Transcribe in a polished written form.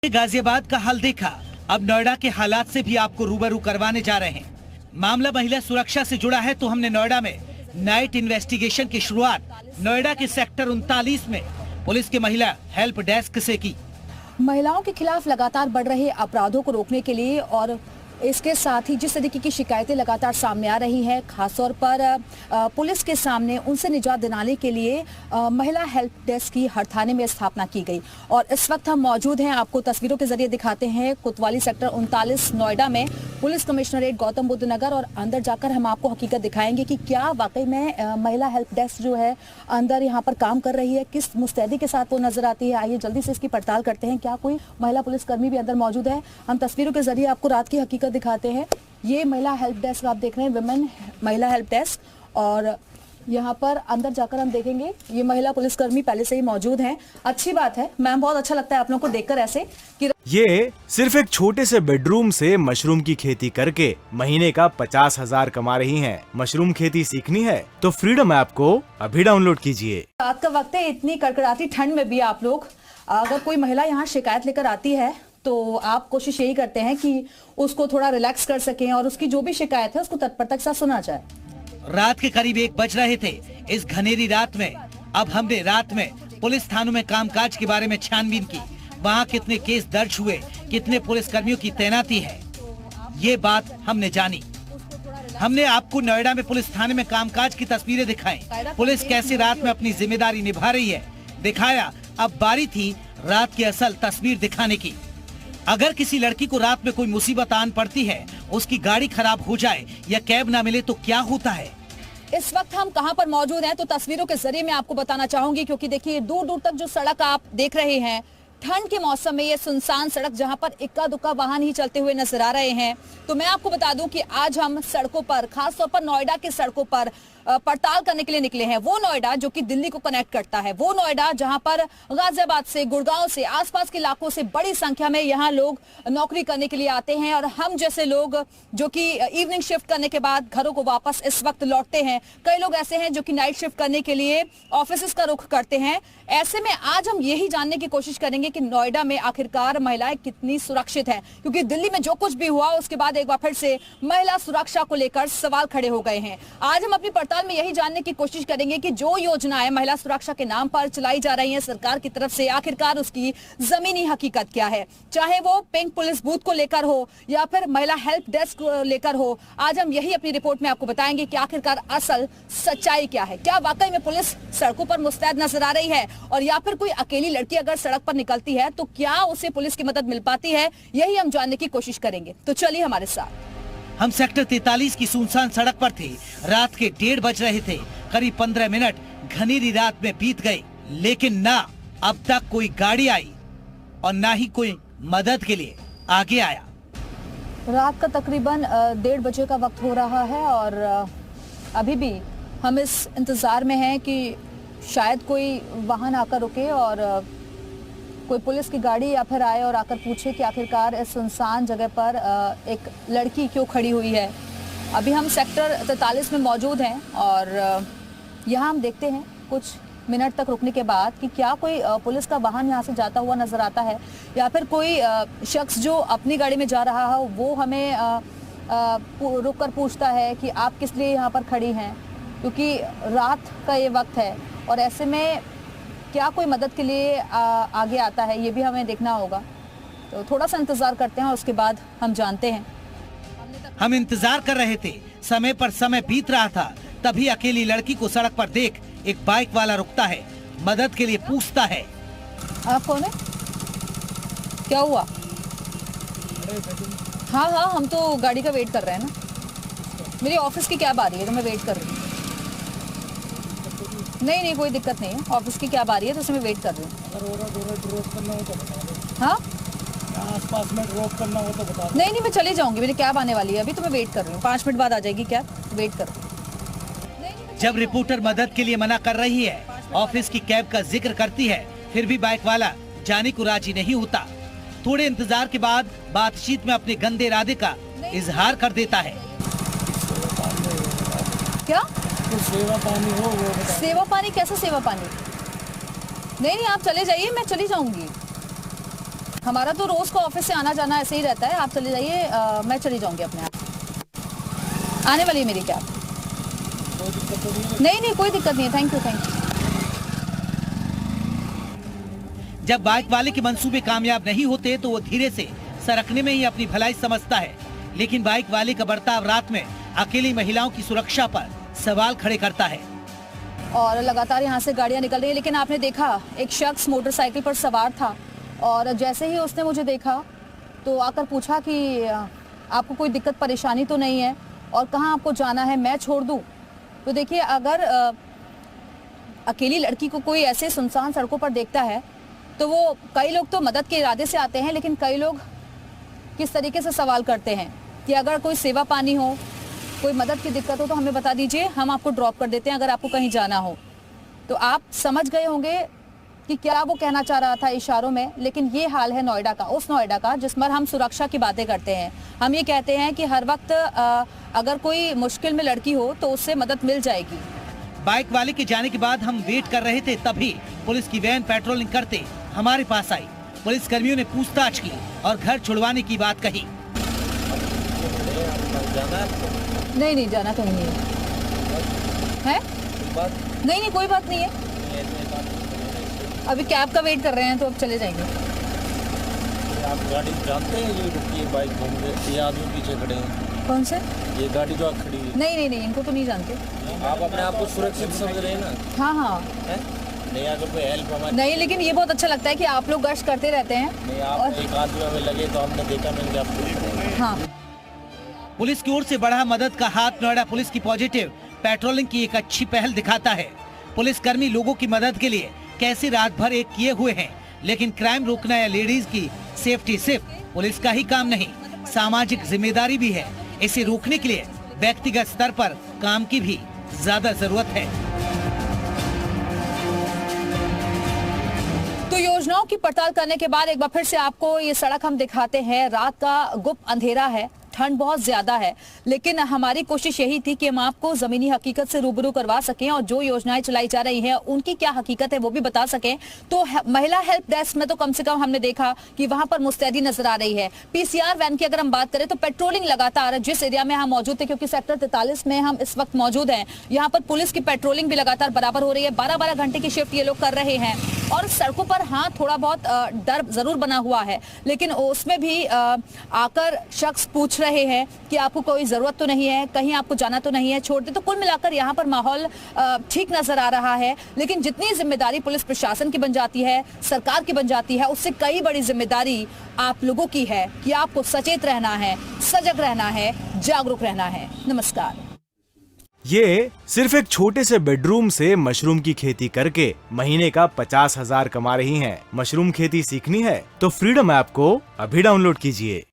गाजियाबाद का हाल देखा, अब नोएडा के हालात से भी आपको रूबरू करवाने जा रहे हैं। मामला महिला सुरक्षा से जुड़ा है तो हमने नोएडा में नाइट इन्वेस्टिगेशन की शुरुआत नोएडा के सेक्टर 39 में पुलिस के महिला हेल्प डेस्क से की। महिलाओं के खिलाफ लगातार बढ़ रहे अपराधों को रोकने के लिए और इसके साथ ही जिस तरीके की शिकायतें लगातार सामने आ रही हैं, खासतौर पर पुलिस के सामने उनसे निजात दिलाने के लिए महिला हेल्प डेस्क की हर थाने में स्थापना की गई। और इस वक्त हम मौजूद हैं, आपको तस्वीरों के जरिए दिखाते हैं कोतवाली सेक्टर 39 नोएडा में पुलिस कमिश्नरेट गौतम बुद्ध नगर, और अंदर जाकर हम आपको हकीकत दिखाएंगे कि क्या वाकई में महिला हेल्प डेस्क जो है अंदर यहाँ पर काम कर रही है, किस मुस्तैदी के साथ वो नजर आती है। आइए जल्दी से इसकी पड़ताल करते हैं, क्या कोई महिला पुलिसकर्मी भी अंदर मौजूद है। हम तस्वीरों के जरिए आपको रात की हकीकत दिखाते हैं। ये महिला हेल्प डेस्क आप देख रहे हैं, विमेन महिला हेल्प डेस्क, और यहाँ पर अंदर जाकर हम देखेंगे ये महिला पुलिसकर्मी पहले से ही मौजूद हैं। अच्छी बात है मैम, बहुत अच्छा लगता है आप लोगों को देखकर ऐसे कि ये सिर्फ एक छोटे से बेडरूम से मशरूम की खेती करके महीने का 50,000 कमा रही हैं। मशरूम खेती सीखनी है तो फ्रीडम ऐप को अभी डाउनलोड कीजिए। रात का वक्त है, इतनी कड़कड़ाती ठंड में भी आप लोग, अगर कोई महिला यहाँ शिकायत लेकर आती है तो आप कोशिश यही करते हैं कि उसको थोड़ा रिलैक्स कर सकें और उसकी जो भी शिकायत है उसको तत्परता के साथ सुना जाए। रात के करीब 1 बज रहे थे। इस घनेरी रात में अब हमने रात में पुलिस थानों में कामकाज के बारे में छानबीन की। वहाँ कितने केस दर्ज हुए, कितने पुलिस कर्मियों की तैनाती है, ये बात हमने जानी। हमने आपको नोएडा में पुलिस थाने में कामकाज की तस्वीरें दिखाई, पुलिस कैसे रात में अपनी जिम्मेदारी निभा रही है दिखाया। अब बारी थी रात की असल तस्वीर दिखाने की। अगर किसी लड़की को रात में कोई मुसीबत आन पड़ती है, उसकी गाड़ी खराब हो जाए या कैब ना मिले तो क्या होता है। इस वक्त हम कहां पर मौजूद हैं तो तस्वीरों के जरिए मैं आपको बताना चाहूंगी, क्योंकि देखिए दूर दूर तक जो सड़क आप देख रहे हैं, ठंड के मौसम में ये सुनसान सड़क जहां पर इक्का दुक्का वाहन ही चलते हुए नजर आ रहे हैं। तो मैं आपको बता दूं कि आज हम सड़कों पर, खासतौर पर नोएडा की सड़कों पर पड़ताल करने के लिए निकले हैं। वो नोएडा जो कि दिल्ली को कनेक्ट करता है, वो नोएडा जहां पर गाजियाबाद से, गुड़गांव से, आसपास के इलाकों से बड़ी संख्या में यहाँ लोग नौकरी करने के लिए आते हैं, और हम जैसे लोग जो कि इवनिंग शिफ्ट करने के बाद घरों को वापस इस वक्त लौटते हैं। कई लोग ऐसे हैं जो कि नाइट शिफ्ट करने के लिए ऑफिस का रुख करते हैं। ऐसे में आज हम यही जानने की कोशिश करेंगे कि नोएडा में आखिरकार महिलाएं कितनी सुरक्षित हैं, क्योंकि दिल्ली में जो कुछ भी हुआ उसके बाद एक बार फिर से महिला सुरक्षा को लेकर सवाल खड़े हो गए हैं। आज हम अपनी पड़ताल में यही जानने की कोशिश करेंगे कि जो योजनाएं महिला सुरक्षा के नाम पर चलाई जा रही हैं सरकार की तरफ से, आखिरकार उसकी जमीनी हकीकत क्या है। चाहे वो पिंक पुलिस बूथ को लेकर हो या फिर महिला हेल्प डेस्क को लेकर हो, आज हम यही अपनी रिपोर्ट में आपको बताएंगे कि आखिरकार असल सच्चाई क्या है। क्या वाकई में पुलिस सड़कों पर मुस्तैद नजर आ रही है, और या फिर कोई अकेली लड़की अगर सड़क पर निकलती है तो क्या उसे पुलिस की मदद मिल पाती है, यही हम जानने की कोशिश करेंगे। तो चलिए हमारे साथ। हम सेक्टर 43 की सुनसान सड़क पर थे। रात के 1:30 बज रहे थे। करीब 15 मिनट घनेरी रात में बीत गए, लेकिन ना अब तक कोई गाड़ी आई और ना ही कोई मदद के लिए आगे आया। रात का तकरीबन 1:30 बजे का वक्त हो रहा है और अभी भी हम इस इंतजार में हैं कि शायद कोई वाहन आकर रुके और कोई पुलिस की गाड़ी या फिर आए और आकर पूछे कि आखिरकार इस सुनसान जगह पर एक लड़की क्यों खड़ी हुई है। अभी हम सेक्टर 43 में मौजूद हैं और यहाँ हम देखते हैं कुछ मिनट तक रुकने के बाद कि क्या कोई पुलिस का वाहन यहाँ से जाता हुआ नजर आता है, या फिर कोई शख्स जो अपनी गाड़ी में जा रहा हो वो हमें रुक कर पूछता है कि आप किस लिए यहाँ पर खड़ी हैं, क्योंकि रात का ये वक्त है और ऐसे में क्या कोई मदद के लिए आगे आता है, ये भी हमें देखना होगा। तो थोड़ा सा इंतजार करते हैं और उसके बाद हम जानते हैं। हम इंतजार कर रहे थे, समय पर समय बीत रहा था, तभी अकेली लड़की को सड़क पर देख एक बाइक वाला रुकता है, मदद के लिए पूछता है। आप कौन है? क्या हुआ? हाँ, हम तो गाड़ी का वेट कर रहे हैं ना। मेरी ऑफिस की कैब आ रही है तो मैं वेट कर रही हूँ। नहीं कोई दिक्कत नहीं है, ऑफिस की कैब आ रही है तो उसमें वेट कर रही हूँ। हाँ, आसपास में ड्रॉप करना हो तो बता। नहीं मैं चली जाऊंगी, मेरी कैब आने वाली है अभी, तो मैं वेट कर रही हूँ। 5 मिनट बाद आ जाएगी कैब, वेट करो। जब रिपोर्टर मदद के लिए मना कर रही है, ऑफिस की कैब का जिक्र करती है, फिर भी बाइक वाला जाने को राजी नहीं होता। थोड़े इंतजार के बाद बातचीत में अपने गंदे इरादे का इजहार कर देता है। क्या सेवा पानी हो वो? सेवा पानी? कैसा सेवा पानी? नहीं आप चले जाइए, मैं चली जाऊंगी। हमारा तो रोज का ऑफिस से आना जाना ऐसे ही रहता है। आप चले जाइए, मैं चली जाऊंगी अपने आप। आने वाली है मेरी कैब। कोई दिक्कत तो नहीं है? नहीं कोई दिक्कत नहीं है। Thank you. जब बाइक वाले के मंसूबे कामयाब नहीं होते तो वो धीरे से सरकने में ही अपनी भलाई समझता है, लेकिन बाइक वाले का बर्ताव रात में अकेली महिलाओं की सुरक्षा पर सवाल खड़े करता है। और लगातार यहाँ से गाड़ियाँ निकल रही है, लेकिन आपने देखा एक शख्स मोटरसाइकिल पर सवार था और जैसे ही उसने मुझे देखा तो आकर पूछा कि आपको कोई दिक्कत परेशानी तो नहीं है और कहाँ आपको जाना है, मैं छोड़ दूँ। तो देखिए, अगर अकेली लड़की को कोई ऐसे सुनसान सड़कों पर देखता है तो वो, कई लोग तो मदद के इरादे से आते हैं, लेकिन कई लोग किस तरीके से सवाल करते हैं कि अगर कोई सेवा पानी हो, कोई मदद की दिक्कत हो तो हमें बता दीजिए, हम आपको ड्रॉप कर देते हैं अगर आपको कहीं जाना हो। तो आप समझ गए होंगे कि क्या वो कहना चाह रहा था इशारों में। लेकिन ये हाल है नोएडा का, उस नोएडा का जिस पर हम सुरक्षा की बातें करते हैं। हम ये कहते हैं कि हर वक्त अगर कोई मुश्किल में लड़की हो तो उससे मदद मिल जाएगी। बाइक वाले के जाने के बाद हम वेट कर रहे थे, तभी पुलिस की वैन पेट्रोलिंग करते हमारे पास आई। पुलिस कर्मियों ने पूछताछ की और घर छुड़वाने की बात कही। नहीं जाना कहीं नहीं है। नहीं कोई बात नहीं है। अभी कैब का वेट कर रहे हैं तो अब चले जाएंगे। आप गाड़ी जानते हैं? ये रुकी बाइक घूम रही, ये आदमी पीछे खड़े हैं। कौन से? ये गाड़ी जो खड़ी है। नहीं इनको तो नहीं जानते। आप अपने आप को सुरक्षित समझ रहे हैं ना? हाँ है? नहीं, अगर कोई हेल्प हमारी नहीं, लेकिन ये बहुत अच्छा लगता है कि आप लोग गश्त करते रहते हैं। नहीं, आप एक आदमी हमें लगे तो हमने देखा नहीं कि आप। हाँ, पुलिस की ओर से बढ़ा मदद का हाथ नोएडा पुलिस की पॉजिटिव पेट्रोलिंग की एक अच्छी पहल दिखाता है। पुलिस कर्मी लोगों की मदद के लिए कैसे रात भर एक किए हुए हैं, लेकिन क्राइम रोकना या लेडीज की सेफ्टी सिर्फ पुलिस का ही काम नहीं, सामाजिक जिम्मेदारी भी है। इसे रोकने के लिए व्यक्तिगत स्तर पर काम की भी ज्यादा जरूरत है। तो योजनाओं की पड़ताल करने के बाद एक बार फिर से आपको ये सड़क हम दिखाते हैं। रात का गुप्त अंधेरा है, ठंड बहुत ज्यादा है, लेकिन हमारी कोशिश यही थी कि हम आपको जमीनी हकीकत से रूबरू करवा सकें और जो योजनाएं चलाई जा रही हैं उनकी क्या हकीकत है वो भी बता सकें। तो महिला हेल्प डेस्क में तो कम से कम हमने देखा कि वहां पर मुस्तैदी नजर आ रही है। पीसीआर वैन की अगर हम बात करें तो पेट्रोलिंग लगातार जिस एरिया में हम मौजूद थे, क्योंकि सेक्टर 43 में हम इस वक्त मौजूद हैं, यहाँ पर पुलिस की पेट्रोलिंग भी लगातार बराबर हो रही है। 12-12 घंटे की शिफ्ट ये लोग कर रहे हैं और सड़कों पर हाँ थोड़ा बहुत डर जरूर बना हुआ है, लेकिन उसमें भी आकर शख्स पूछ रहे हैं कि आपको कोई जरूरत तो नहीं है, कहीं आपको जाना तो नहीं है, छोड़ दे। तो कुल मिलाकर यहाँ पर माहौल ठीक नजर आ रहा है। लेकिन जितनी जिम्मेदारी पुलिस प्रशासन की बन जाती है, सरकार की बन जाती है, उससे कई बड़ी जिम्मेदारी आप लोगों की है कि आपको सचेत रहना है, सजग रहना है, जागरूक रहना है। नमस्कार। ये सिर्फ एक छोटे से बेडरूम से मशरूम की खेती करके महीने का 50,000 कमा रही हैं। मशरूम खेती सीखनी है तो फ्रीडम ऐप को अभी डाउनलोड कीजिए।